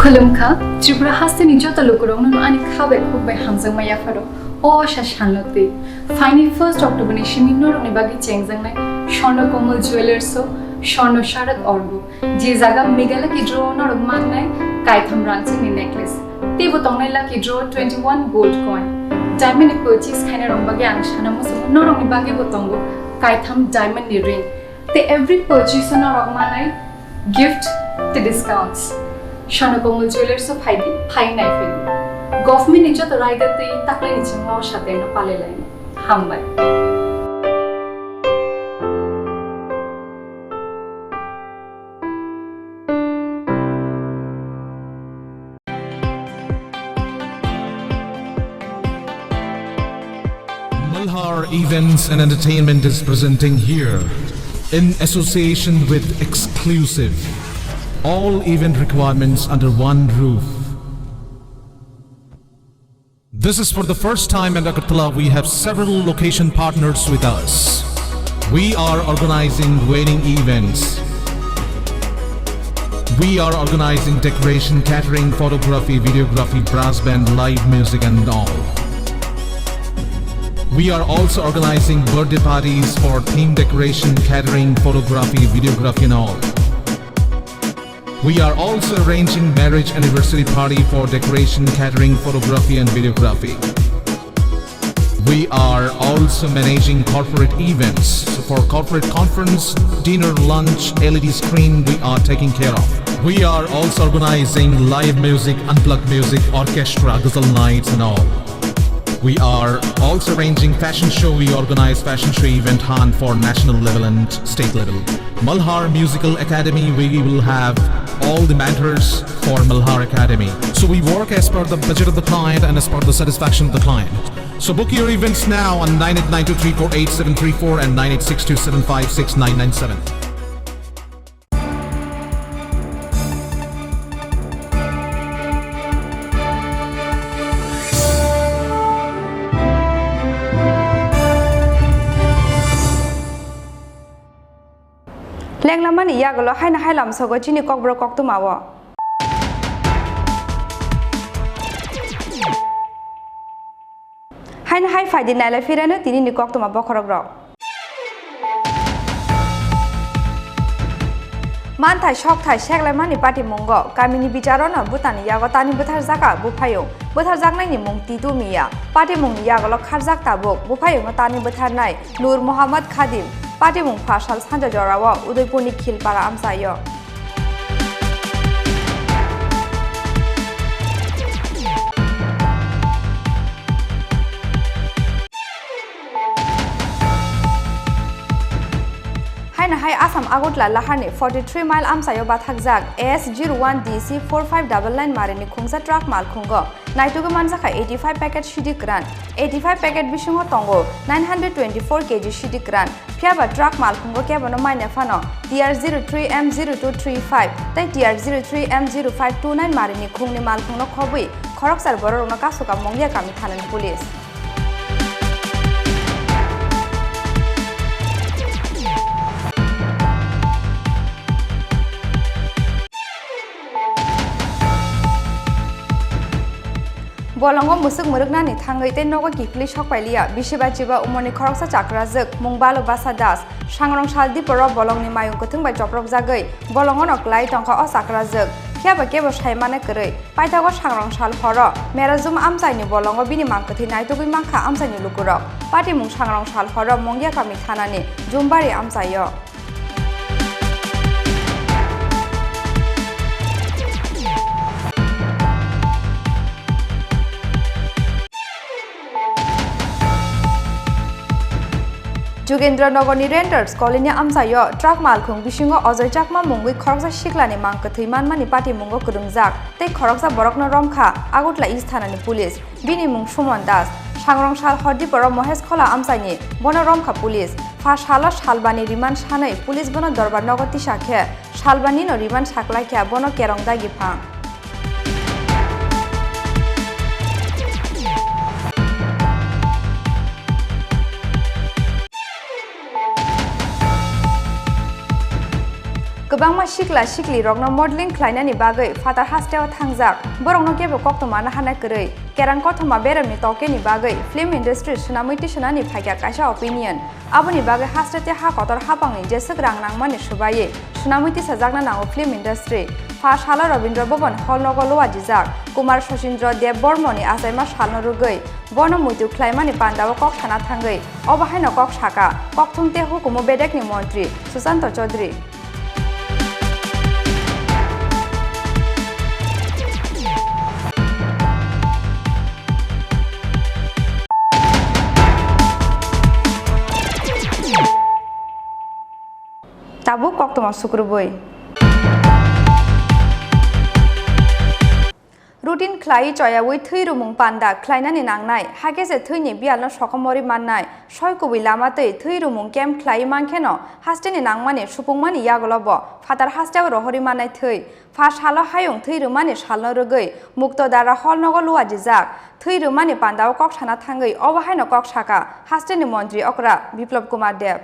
Speaker 12: Kulumka, Tripura haste ni jota lukurong no ani khabe khubbai hamjang maya faro o asha shanlote Finally 1st October ni shimi norong ni bagi chengjang nai Shorno Komal Jewelers so Shorno Sharat Orgo je jaga megala ki draw norong man nai Kaitham Rangching ni necklace tebo tongnai la ki draw 21 gold coin diamond ni purchase khaina rong bagi ang shana mo so norong ni bagi botongo Kaitham diamond ni ring te every purchase norong man nai gift te discounts Shorno Komal Jewelers of Heidi, High Knife. Government is just right at the Taklan is more shut in a palaline. Humble.
Speaker 13: Malhar Events and Entertainment is presenting here in association with Exclusive. All event requirements under one roof. This is for the first time in Agartala we have several location partners with us. We are organizing wedding events. We are organizing decoration, catering, photography, videography, brass band, live music and all. We are also organizing birthday parties for theme decoration, catering, photography, videography and all. We are also arranging marriage anniversary party for decoration, catering, photography and videography. We are also managing corporate events. So for corporate conference, dinner, lunch, LED screen we are taking care of. We are also organizing live music, unplugged music, orchestra, ghazal nights and all. We are also arranging fashion show. We organize fashion show event for national level and state level. Malhar Musical Academy, we will have all the mentors for Malhar Academy. So we work as per the budget of the client and as per the satisfaction of the client. So book your events now on 9892348734 and 9862756997.
Speaker 1: lenglamani yagolo haina hailam sogo chini kokbro koktumawo haina hai faidi naila firano tini ni koktuma bokhorogro manthai shokthai sheklaimani pati mungo kamini bicarona butani yago tani buthar jaka buphayo buthar jaknai ni mung tidumiya pati mung yagolo kharjak tabuk buphayo no tani buthar nai nur muhammad khadim pati mung phasal sanja jorawo udaipurni khilpara amsayo hai Assam agutla lahani 43 mile amsayo bathakjak AS01DC 4599 marini khungsa truck mal khungo naitugo manjaka 85 packet shidi kran 85 packet bisingo tongo 924 kg shidi kran phiaba truck mal khungo kebono maine fano TR03M0235 tai TR03M0529 marini khungni mal khungno khobui khoroksar bororno kasuka mongya kami thanani police bolongo musuk muruknani thangai tei nogo kifli sokpailia bisibachiba umoni khoroksa chakrazak mungbalo basa das sangrong saldi poro bolongni mayung kuthung bai choprok jagai bolongo no klai tongkha o chakrazak phiaba kebo saimane korei paithago sangrong sal horo merazum amsaini bolongo bini mangkathi naitugui mangkha amsaini lukurok pati mung sangrong sal horo mongya kami thanani jumbari amsayo Jugendranagarni Renters Colony amsayo truck malkhung bisingo Ajay Chakma mungui khoroksa siklani mangkathui manmani pati mungo kurungjak tei khoroksa borokno romkha agutla east thanani police bini mung Sumon Das sangrong sal hodi poro Mohesh Khola amsaini bono romkha police fa sala salbani riman sanai police bono dorbar nogoti sakhe salbani no riman saklaikha bono kerongda gipha Gobangma sikla sikli rokno modeling khlainani bagai fatar hasteo thangjak borokno kebo koktoma na hana korei kerang kothoma beramni tokeni bagai film industry sunamui tisanani phaikia kaisa opinion aboni bagai hastete ha kotor hapangni jesek rang nangmani subaye sunamui tisajakna nango film industry fa sala Rabindra Bhavan holnogo loajijak Kumar Soshindra Debbarmani asaima salno rugai bono muitu khlaimani pandawo kok thana thangai obahaino kok saka kokthumte hukumo bedekni mantri Susanto Chaudhary Tabu koktoma sukruboi Routine khlai choyawui thui rumung panda khlainani nangnai hagese thuini bialno sokomori mannai soikubui lamatei thui rumung kem khlai mangkheno hasteni nangmani supungmani yagolobo fatar hasteo rohori manai thui fa salo hayung thui rumani salno rugei mukto dara holnogo luajijak thui rumani pandao kok thana thangai obahaino kok saka hasteni mantri okra Biplab Kumar Dev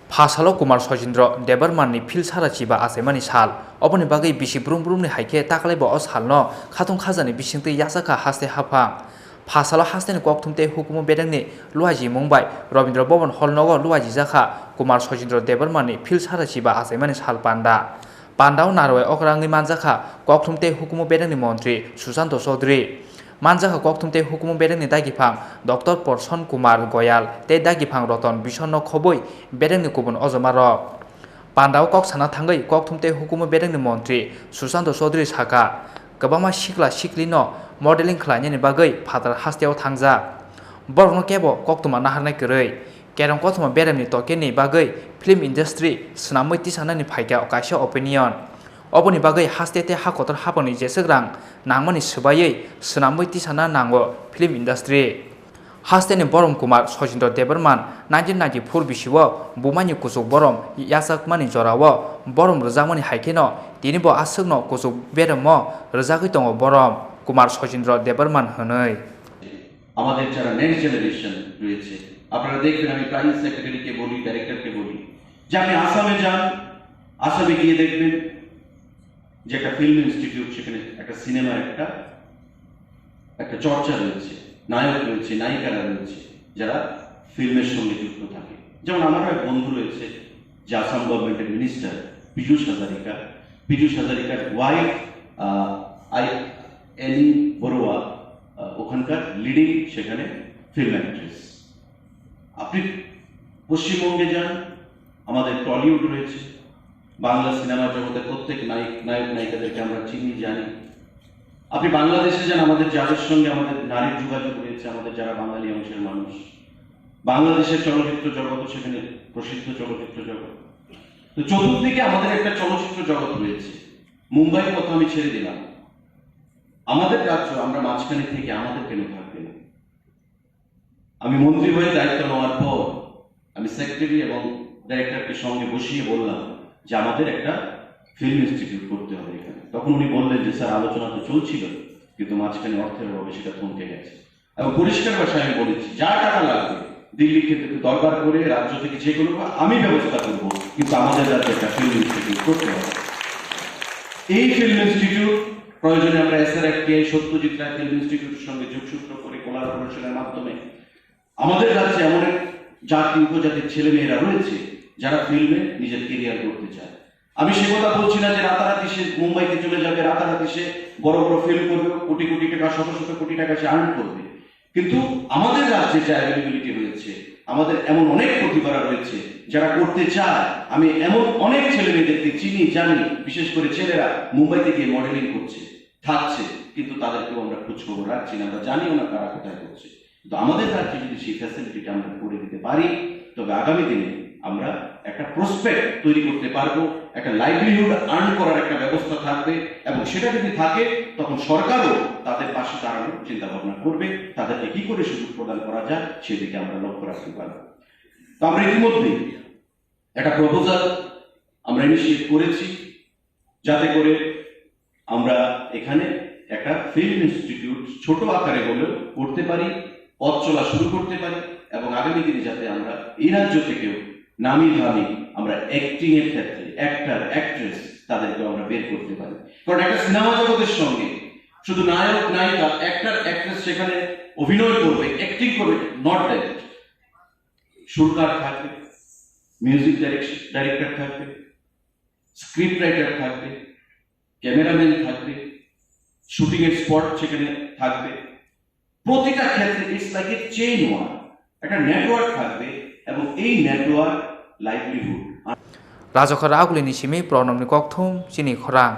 Speaker 2: Phasalo Kumar Sojindro Debbarmani phil sara chiba asemani sal oboni bagai bisi brum brumni haike taklaibo o salno khatung khajani bisingte yasaka haste hafang phasalo hasteni kokthumte hukumo bedangni luaji mumbai Rabindra Bhavan holnogo luaji jakha Kumar Sojindro Debbarmani phil sara chiba asemani sal pandao naroi okrangni manjakha kokthumte hukumo bedangni mantri Susanto Chaudhary Manjaka kokthumte hukumo bedengni dagifang Dr. Porson Kumar Goyal te dagifang Roton Bishono Khoboi bedengni kubun ojomaro Pandao kok sana thangai kokthumte hukumo bedengni mantri Susanto Chaudhary saka gobama sikla siklino modeling khlainani bagai phatar hasteo thangja borno kebo koktuma naharnai korei kerong kothuma bedengni tokeni bagai film industry snamoi tisanani phaika kaisa opinion Oboni bagai hastete hakotor haponi jesegrang nangmani subayei sunamui tisana nango film industry hasteni Borom Kumar Sojindro Debbarman 1994 bisiwo bumani kusuk borom yasakmani jorawo borom rjakmani haikeno tinibo asukno kusuk beramo rjagui tongo Borom Kumar Sojindro Debbarman honoi
Speaker 14: আমাদের যারা next generation রয়েছে আপনারা দেখবেন আমি prime সেক্রেটারিকে বলি ডাইরেক্টরকে বলি যে আপনি আসামে যান আসামে গিয়ে দেখবেন যে একটা ফিল্ম ইনস্টিটিউট, সেখানে একটা সিনেমার একটা চর্চা রয়েছে, নায়ক রয়েছে, নায়িকারা রয়েছে যারা ফিল্মের সঙ্গে যুক্ত থাকে। যেমন আমারও এক বন্ধু রয়েছে যে আসাম গভর্নমেন্টের মিনিস্টার পীযূষ হাজারিকার ওয়াইফ এনি বড়ুয়া ওখানকার লিডিং সেখানে ফিল্ম অ্যাক্ট্রেস। আপনি পশ্চিমবঙ্গে যান, আমাদের টলিউড রয়েছে, বাংলা সিনেমা জগতের প্রত্যেক নায়ক নায়িকাদেরকে আমরা চিনি জানি। আপনি বাংলাদেশে যান, আমাদের যাদের সঙ্গে আমাদের নারীর যোগাযোগ রয়েছে, আমাদের যারা বাঙালি অংশের মানুষ, বাংলাদেশের চলচ্চিত্র জগৎ সেখানে প্রসিদ্ধ চলচ্চিত্র জগৎ। তো চতুর্দিকে আমাদের একটা চলচ্চিত্র জগৎ রয়েছে। মুম্বাইয়ের কথা আমি ছেড়ে দিলাম, আমাদের রাজ্য আমরা মাঝখানে থেকে আমাদের কেন থাকবে না? আমি মন্ত্রী হয়ে দায়িত্ব নেওয়ার পর আমি সেক্রেটারি এবং ডাইরেক্টরকে সঙ্গে বসিয়ে বললাম যে আমাদের একটা ফিল্ম ইনস্টিটিউট করতে হবে এখানে। তখন উনি বললেন যে স্যার আলোচনা তো চলছিল, কিন্তু মাঝখানে অর্থের অভাবে সেটা থমকে গেছে। এবং পরিষ্কার ভাষায় আমি বলেছি, যা টাকা লাগবে দিল্লি থেকে দরকার করে রাজ্য থেকে যে কোনো আমি ব্যবস্থা করব, কিন্তু আমাদের রাজ্যে একটা ফিল্ম ইনস্টিটিউট করতে হবে। এই ফিল্ম ইনস্টিটিউট প্রয়োজনে আমরা SRFTI সত্যজিৎ রায় ফিল্ম ইনস্টিটিউটের সঙ্গে যোগসূত্র করে কোলাবোরেশনের মাধ্যমে আমাদের রাজ্যে এমন জাতি উপজাতির ছেলে মেয়েরা রয়েছে যারা ফিল্মে নিজের কেরিয়ার করতে চায়। আমি সে কথা বলছি না যে রাতারাতি সে মুম্বাইতে চলে যাবে, রাতারাতি সে বড় বড় ফিল্ম করবে, কোটি কোটি টাকা, শত শত কোটি টাকা সে আর্ন করবে। কিন্তু আমাদের রাজ্যে যে অ্যাভেলেবিলিটি রয়েছে, আমাদের এমন অনেক প্রতিভারা রয়েছে যারা করতে চায়। আমি এমন অনেক ছেলে মেয়েদেরকে চিনি, জানি, বিশেষ করে ছেলেরা মুম্বাইতে গিয়ে মডেলিং করছে, থাকছে, কিন্তু তাদেরকেও আমরা খোঁজখবর রাখছি না, আমরা জানিও না তারা কোথায় করছে। কিন্তু আমাদের রাজ্যে যদি সেই ফ্যাসিলিটিটা আমরা করে দিতে পারি, তবে আগামী দিনে আমরা একটা প্রসপেক্ট তৈরি করতে পারবো, একটা লাইভলিহুড আর্ন করার একটা ব্যবস্থা থাকবে। এবং সেটা যদি থাকে, তখন সরকারও তাদের পাশে দাঁড়ানোর চিন্তা ভাবনা করবে, তাদেরকে কি করে সুযোগ প্রদান করা যায় সেদিকে আমরা লক্ষ্য রাখতে পারবো। তো আমরা ইতিমধ্যে একটা প্রপোজাল আমরা ইনিশিয়েট করেছি, যাতে করে আমরা এখানে একটা ফিল্ম ইনস্টিটিউট ছোট আকারে হলেও করতে পারি, পথ চলা শুরু করতে পারি, এবং আগামী দিনে যাতে আমরা এই রাজ্য থেকেও নামি দামি আমরা অ্যাক্টিং এর ক্ষেত্রে অ্যাক্টর অ্যাক্ট্রেস তাদেরকে আমরা বের করতে পারি। কারণ একটা সিনেমা জগতের সঙ্গে শুধু নায়ক নায়িকা অ্যাক্টর অ্যাক্ট্রেস সেখানে অভিনয় করবে, অ্যাক্টিং করবে, নট দ্যাট। সুরকার থাকবে, মিউজিক ডাইরেক্টর থাকবে, স্ক্রিপ্ট রাইটার থাকবে, ক্যামেরাম্যান থাকবে, শুটিং এর স্পট সেখানে থাকবে। প্রতিটা ক্ষেত্রে it's like a chain work, একটা নেটওয়ার্ক থাকবে, এবং এই নেটওয়ার্ক লাইভলিহুড
Speaker 2: রাজখর আগুলিনি সিমি প্রণমনি ককথুম চিনি খরাং।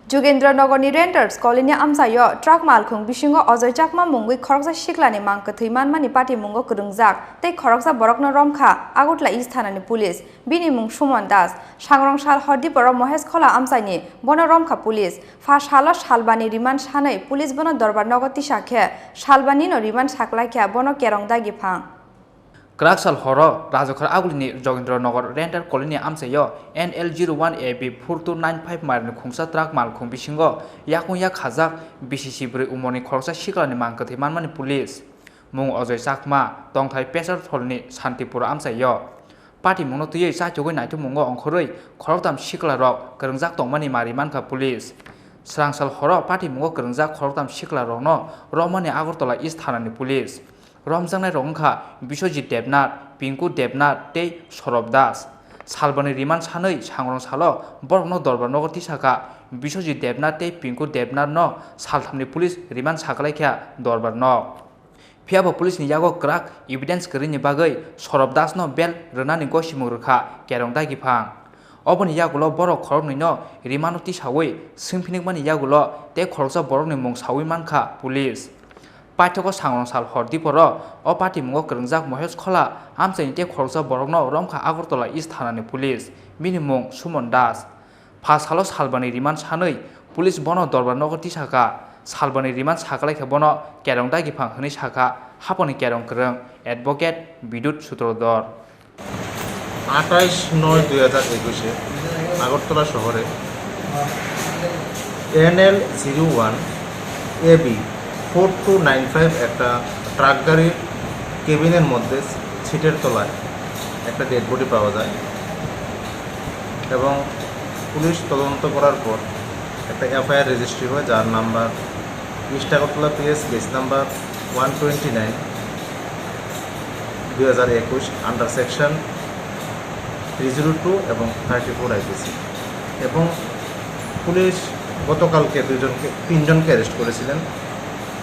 Speaker 1: Jugendranogorni Renters Colony Amsayo Truck Malkhung Bishingo Ozoi Chakma Mungwi Khoroksa Shiklani Mangka Thaimanmani Party Mungo Kurungjak Tei Khoroksa Borokno Romkha Agutla East Thanani Police Bini Mung Shumon Das Shangrong Shal Hodiporo Mohes Khola Amsaini Bono Romkha Police Fash Halo Shalbani Riman Shanai Police Bono Dorbar Nogoti Shakhe Shalbani no Riman Shaklaikha Bono Kerong Dagi Phang
Speaker 2: Kraksal Horo Rajokar Agulini Jogendranogor Renter Colony Amsayo NL01AB 4295 Marni Khungsa Truck Malkhung Bishingo Yakung Yak Khazak Bishisibri Umoni Khoroksa Shiklani Mangka Thaimanmani Police Mung Ozoi Chakma Tongthai Pesar Tholni Tripura Amsayo Party Mungno Tuyei Sajogoi Naitu Mungo Ongkhoroi Khoroktam Shiklarok Krengjak Tongmani Marimanka Police Srangsal Horo Party Mungo Krengjak Khoroktam Shiklarokno Romani Agartala East Thanani Police Romjangnai Rongkha Biswajit Debnath Pinku Debnath Tei Sorob Das Salbani Riman Sanoi Sangrong Salo Borokno Dorbar Nogoti Saka Biswajit Debnath Tei Pinku Debnath no Salthamni Police Riman Saklaikha Dorbar no Phiabo Police ni yago krak evidence krini bagai Sorob Das no bel renani gosimurkha kerongda giphang Oboni yagulo borok khorokni no rimanuti sawi singphinikmani yagulo te khoroksa borokni mung sawi mankha Police Paithoko Sangrong Sal Hodiporo O Party Mungo Krengjak Mohes Khola Amsaini Te Khoroksa Borokno Romkha Agartala East Thanani Police Bini Mung Shumon Das Phas Halo Salbani Riman Sanoi Police Bono Dorbar Nogoti Saka Salbani Riman Saklaikha Bono Kerongda Giphang Hini Saka Haponi Kerong Kreng Advocate Bidut Sutrodor
Speaker 15: 28/9/2021 Agartala শহরে NL01AB 4295 একটা truck গাড়ির কেবিনের মধ্যে সিটের তলায় একটা dead body পাওয়া যায় এবং পুলিশ তদন্ত করার পর একটা এফআইআর রেজিস্ট্রি হয়, যার নাম্বার মিষ্টাগতলা PS case number 129 2021 under section 302 এবং 34 আইপিসি। এবং পুলিশ গতকালকে তিনজনকে অ্যারেস্ট করেছিলেন।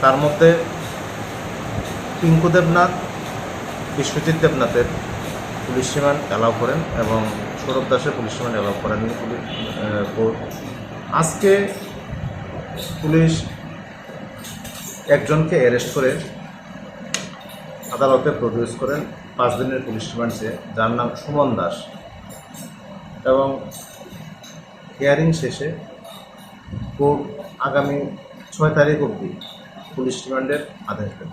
Speaker 15: তার মধ্যে পিঙ্কু দেবনাথ, বিশ্বজিৎ দেবনাথের পুলিশ রিমান্ড অ্যালাউ করেন এবং সৌরভ দাসের পুলিশ রিমান্ড অ্যালাউ করেননি কোর্ট। আজকে পুলিশ একজনকে অ্যারেস্ট করে আদালতে প্রডিউস করেন 5 দিনের পুলিশ রিমান্ড চেয়ে, যার নাম সুমন দাস, এবং হিয়ারিং শেষে কোর্ট আগামী 6 তারিখ অবধি পুলিশ রিমান্ডের আদেশ দেন।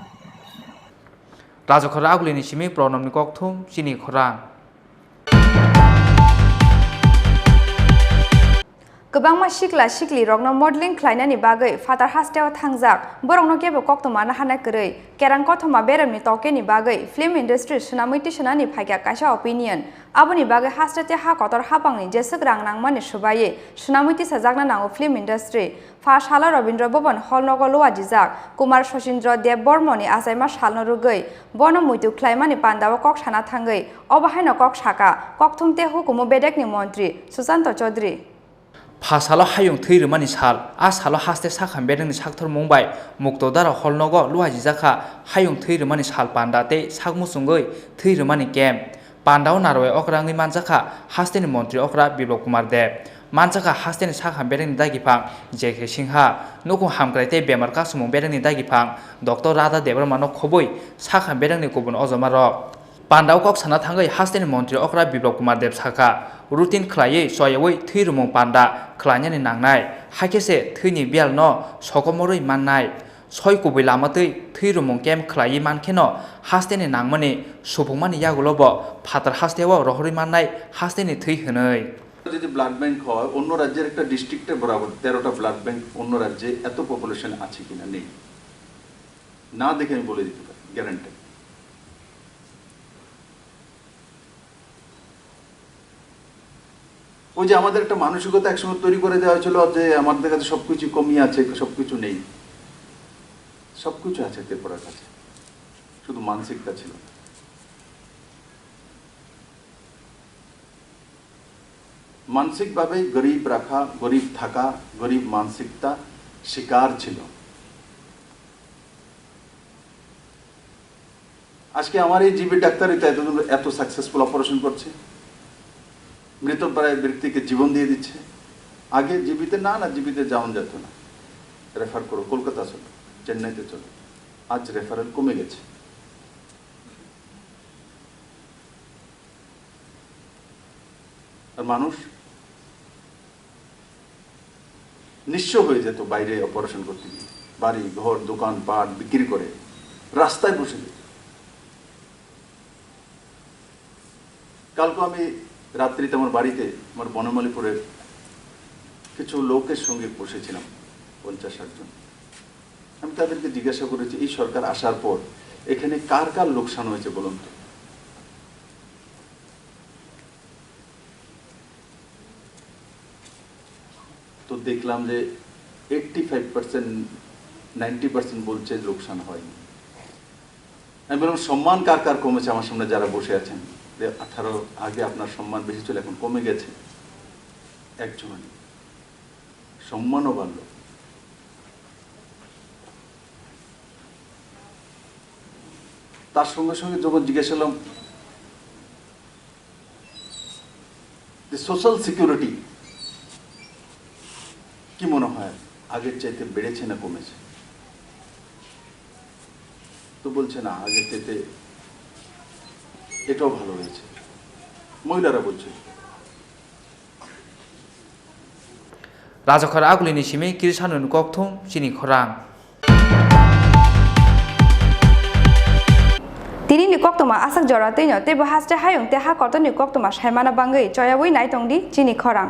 Speaker 2: রাজখরা আগুলিনি সিমি প্রণমনি ককথুম চিনি খরাং।
Speaker 1: गोबां सिख्ला सिख्लि रगनो मडलिं ख्लायनायनि बागै फादार हास्टेआव थांजाक बरंनो केबो कक्तमानो हानाय करै केरां कथमा बेरामनि तकेनि बागै फिल्म इन्डास्ट्रि सुनामैति सुनानि फायगा कायसा ओपिनियन आबुनि बागै हास्टेते हा कतर हाबांनि जेसक रां नांमानि सुबायै सुनामैति साजागना नांगौ फिल्म इन्डास्ट्रि फाशाला रवीन्द्र भवन हलनगर लवादिजाक कुमार शचीन्द्र देबबर्मनि आजायमा सालनो रुगै बन मुइतु ख्लायमानि पान्दाव कक साना थांगै अबाहायनो कक साका कक्थुमते हुकुमो बेदेकनि मन्त्रि सुशान्त चौधरी
Speaker 2: फासालो हायुं थैरमानि साल आ सालो हास्ते साखाम बेदोंनि साक्थर मुंबाय मुक्तदारा हलनगर लुहाजि जाखा हायुं थैरमानि साल पान्दाते सागमुसुंगै थैरमानि केम पान्दाव नारवे अक्रांनि मानजाखा हास्तेनि मन्त्रि अक्रा बिप्लब कुमार देब मानजाखा हास्तेनि साखाम बेदोंनि दागिफां जेके सिंहा नुकु हामग्रायते बेमार कासुमुं बेदोंनि दागिफां डक्टर राधा देबरमा नखबै साखाम बेदोंनि गुबुन अजमारक पान्दाव कक साना थांगै हास्तेनि मन्त्रि अक्रा बिप्लब कुमार देब साखा रुटिन ख्लायै सयवै थैरुमुं पान्दा ख्लायनानि नांनाय हाकेसे थैनि बियाल न सकमरै माननाय सय कुबै लामातै थैरुमुं केम ख्लायै मानखेन हास्तेनि नांमानि सुबुंमानि यागुलब फातार हास्तेआव रहरै माननाय हास्तेनि थै होनै
Speaker 16: যদি ব্লাড ব্যাংক হয় অন্য রাজ্যের একটা ডিস্ট্রিক্টের বরাবর 13টা ব্লাড ব্যাংক অন্য রাজ্যে এত পপুলেশন আছে কিনা নেই না দেখে আমি বলে দিতে পারি গ্যারান্টি ওই যে আমাদের একটা মানসিকতা একসময় তৈরি করে দেওয়া হয়েছিল যে আমাদের কাছে সবকিছু কমই আছে সবকিছু নেই সবকিছু আছে ত্রিপুরার কাছে শুধু মানসিকতা ছিল মানসিকভাবে গরিব রাখা গরিব থাকা গরিব মানসিকতা শিকার ছিল আজকে আমার এই জিবি ডাক্তার এত সাকসেসফুল অপারেশন করছে মৃতপ্রায় ব্যক্তিকে জীবন দিয়ে দিচ্ছে আগে জীবিতে না জীবিতে যাওয়া যেত না রেফার করো কলকাতা চলো চেন্নাইতে চলো আজ রেফারেল কমে গেছে আর মানুষ নিঃস্ব হয়ে যেত বাইরে অপারেশন করতে গিয়ে বাড়ি ঘর দোকান পাট বিক্রি করে রাস্তায় বসে যেত কালকে আমি রাত্রিতে আমার বাড়িতে আমার বনমালীপুরের কিছু লোকের সঙ্গে বসেছিলাম 50-60 জন আমি তাদেরকে জিজ্ঞাসা করেছি এই সরকার আসার পর এখানে কার কার লোকসান হয়েছে বলুন তো দেখলাম যে 85% 90% বলছে লোকসান হয়নি আমি বললাম সম্মান কার কার কমেছে আমার সামনে যারা বসে আছেন 18 আগে আপনার সম্মান বেশি ছিল এখন কমে গেছে একজন সম্মানও বাড়ল তার সঙ্গে সঙ্গে যখন জিজ্ঞেস করলাম যে সোশ্যাল সিকিউরিটি কি মনে হয় আগের চাইতে বেড়েছে না কমেছে তো বলছে না আগের চাইতে এটাও ভালো হয়েছে মহিলারা বলছে
Speaker 2: রাজখরা আগুলিনি সিমি কিরসানুন ককথুম চিনি খরাং
Speaker 1: তিনি নিকক্তমা আসাক জরাতেইনো তেবো হাস্তে হায়ং তে হা কত নিকক্তমা সাইমানা বাঙ্গৈ চয়াবই নাইতংদি চিনি খরাং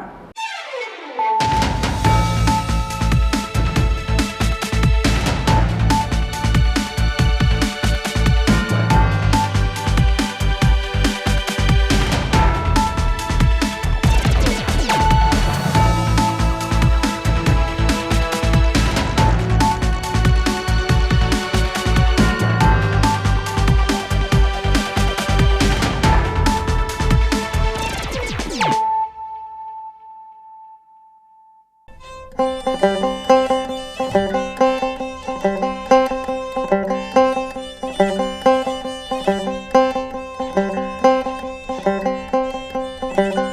Speaker 17: Thank you.